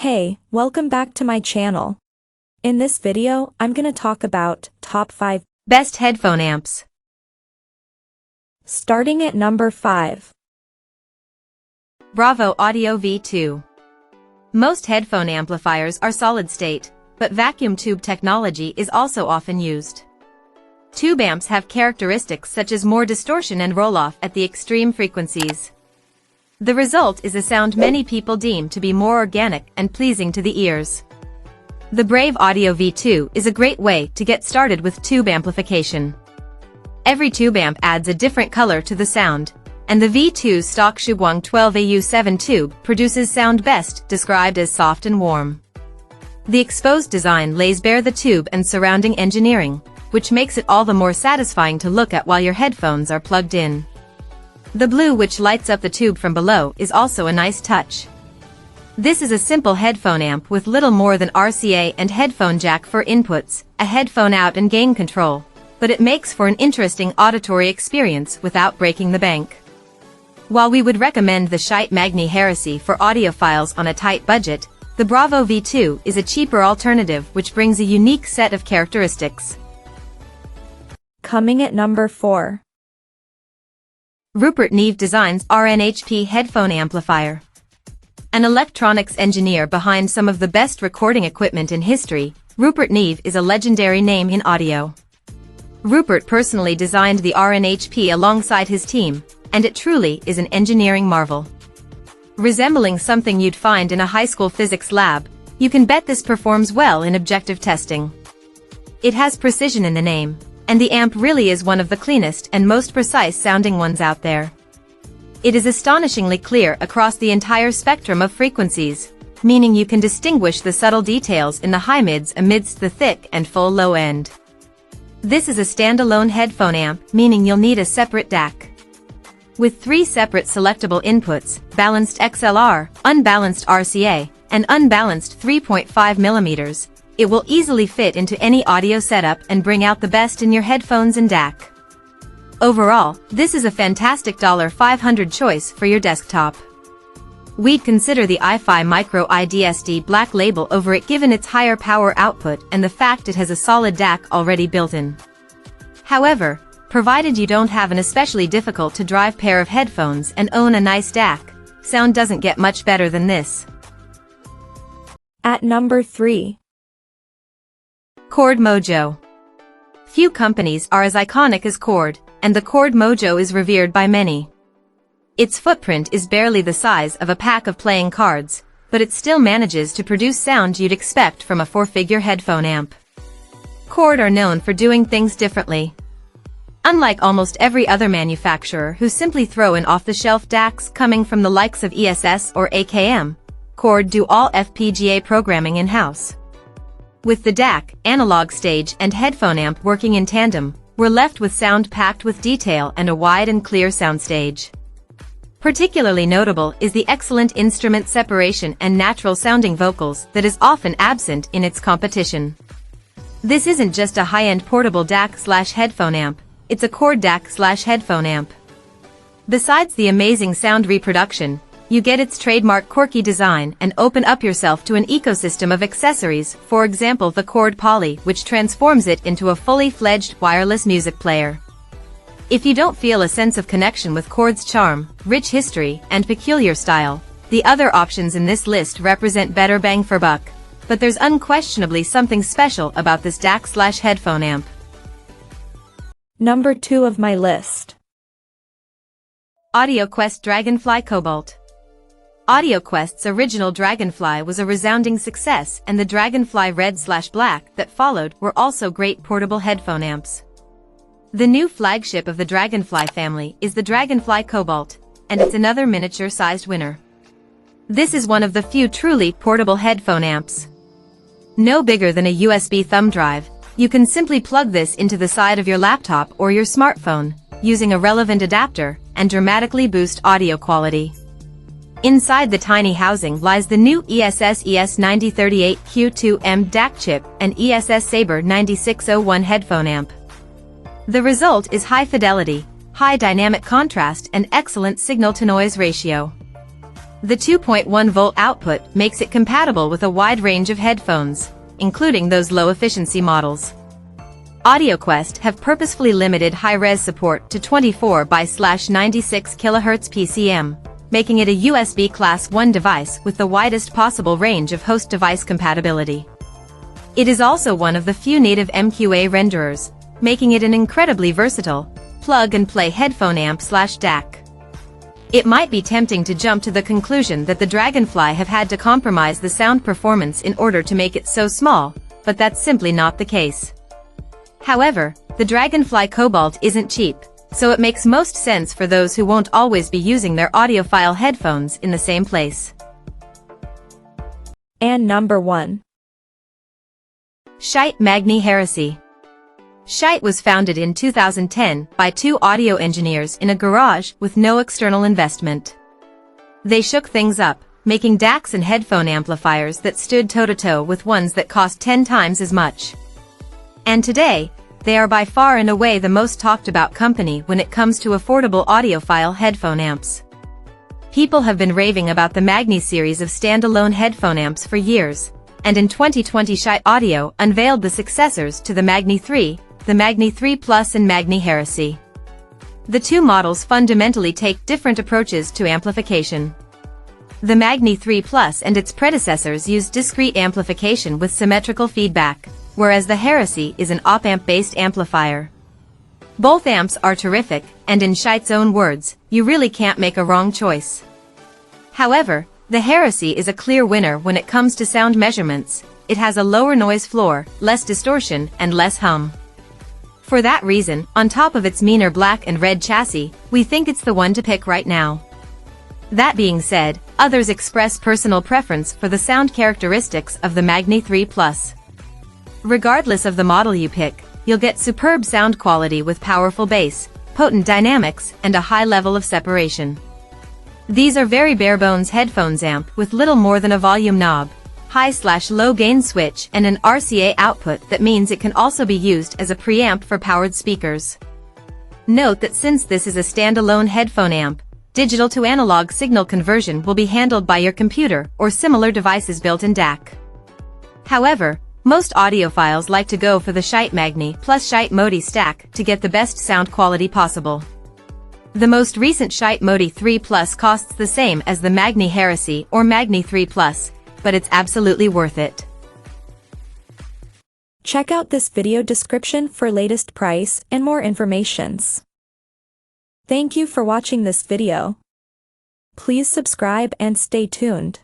Hey, welcome back to my channel. In this video, I'm gonna talk about top 5 best headphone amps. Starting at number 5. Bravo Audio V2. Most headphone amplifiers are solid state, but vacuum tube technology is also often used. Tube amps have characteristics such as more distortion and roll-off at the extreme frequencies. The result is a sound many people deem to be more organic and pleasing to the ears. The Brave Audio V2 is a great way to get started with tube amplification. Every tube amp adds a different color to the sound, and the V2's stock Shuguang 12AU7 tube produces sound best described as soft and warm. The exposed design lays bare the tube and surrounding engineering, which makes it all the more satisfying to look at while your headphones are plugged in. The blue, which lights up the tube from below, is also a nice touch. This is a simple headphone amp with little more than RCA and headphone jack for inputs, a headphone out and gain control, but it makes for an interesting auditory experience without breaking the bank. While we would recommend the Schiit Magni Heresy for audiophiles on a tight budget, the Bravo V2 is a cheaper alternative which brings a unique set of characteristics. Coming at number 4. Rupert Neve designs RNHP headphone amplifier. An electronics engineer behind some of the best recording equipment in history, Rupert Neve is a legendary name in audio. Rupert personally designed the RNHP alongside his team, and it truly is an engineering marvel. Resembling something you'd find in a high school physics lab, you can bet this performs well in objective testing. It has precision in the name, and the amp really is one of the cleanest and most precise sounding ones out there. It is astonishingly clear across the entire spectrum of frequencies, meaning you can distinguish the subtle details in the high mids amidst the thick and full low end. This is a standalone headphone amp, meaning you'll need a separate DAC. With 3 separate selectable inputs, balanced XLR, unbalanced RCA, and unbalanced 3.5mm, it will easily fit into any audio setup and bring out the best in your headphones and DAC. Overall, this is a fantastic $500 choice for your desktop. We'd consider the iFi Micro IDSD Black Label over it given its higher power output and the fact it has a solid DAC already built in. However, provided you don't have an especially difficult to drive pair of headphones and own a nice DAC, sound doesn't get much better than this. At number 3. Chord Mojo. Few companies are as iconic as Chord, and the Chord Mojo is revered by many. Its footprint is barely the size of a pack of playing cards, but it still manages to produce sound you'd expect from a 4-figure headphone amp. Chord are known for doing things differently. Unlike almost every other manufacturer who simply throw in off-the-shelf DACs coming from the likes of ESS or AKM, Chord do all FPGA programming in-house. With the DAC, analog stage and headphone amp working in tandem, we're left with sound packed with detail and a wide and clear soundstage. Particularly notable is the excellent instrument separation and natural-sounding vocals that is often absent in its competition. This isn't just a high-end portable DAC/headphone amp, it's a Chord DAC/headphone amp. Besides the amazing sound reproduction, you get its trademark quirky design and open up yourself to an ecosystem of accessories, for example the Chord Poly, which transforms it into a fully fledged wireless music player. If you don't feel a sense of connection with Chord's charm, rich history, and peculiar style, the other options in this list represent better bang for buck, but there's unquestionably something special about this DAC/headphone amp. Number 2 of my list. AudioQuest DragonFly Cobalt. AudioQuest's original DragonFly was a resounding success, and the DragonFly Red/Black that followed were also great portable headphone amps. The new flagship of the DragonFly family is the DragonFly Cobalt, and it's another miniature-sized winner. This is one of the few truly portable headphone amps. No bigger than a USB thumb drive, you can simply plug this into the side of your laptop or your smartphone, using a relevant adapter, and dramatically boost audio quality. Inside the tiny housing lies the new ESS ES9038 Q2M DAC chip and ESS Sabre 9601 headphone amp. The result is high fidelity, high dynamic contrast and excellent signal-to-noise ratio. The 2.1-volt output makes it compatible with a wide range of headphones, including those low-efficiency models. AudioQuest have purposefully limited high-res support to 24/96 kHz PCM, making it a USB Class 1 device with the widest possible range of host device compatibility. It is also one of the few native MQA renderers, making it an incredibly versatile, plug-and-play headphone amp/DAC. It might be tempting to jump to the conclusion that the DragonFly have had to compromise the sound performance in order to make it so small, but that's simply not the case. However, the DragonFly Cobalt isn't cheap, so it makes most sense for those who won't always be using their audiophile headphones in the same place. And number 1. Schiit Magni Heresy. Schiit was founded in 2010 by two audio engineers in a garage with no external investment. They shook things up, making DACs and headphone amplifiers that stood toe-to-toe with ones that cost 10 times as much. And today, they are by far and away the most talked about company when it comes to affordable audiophile headphone amps. People have been raving about the Magni series of standalone headphone amps for years, and in 2020 Schiit Audio unveiled the successors to the Magni 3, the Magni 3 Plus and Magni Heresy. The two models fundamentally take different approaches to amplification. The Magni 3 Plus and its predecessors use discrete amplification with symmetrical feedback, whereas the Heresy is an op-amp-based amplifier. Both amps are terrific, and in Schiit's own words, you really can't make a wrong choice. However, the Heresy is a clear winner when it comes to sound measurements. It has a lower noise floor, less distortion, and less hum. For that reason, on top of its meaner black and red chassis, we think it's the one to pick right now. That being said, others express personal preference for the sound characteristics of the Magni 3 Plus. Regardless of the model you pick, you'll get superb sound quality with powerful bass, potent dynamics, and a high level of separation. These are very bare-bones headphones amp with little more than a volume knob, high/low gain switch and an RCA output that means it can also be used as a preamp for powered speakers. Note that since this is a standalone headphone amp, digital to analog signal conversion will be handled by your computer or similar devices built in DAC. However, most audiophiles like to go for the Schiit Magni plus Schiit Modi stack to get the best sound quality possible. The most recent Schiit Modi 3 Plus costs the same as the Magni Heresy or Magni 3 Plus, but it's absolutely worth it. Check out this video description for latest price and more informations. Thank you for watching this video. Please subscribe and stay tuned.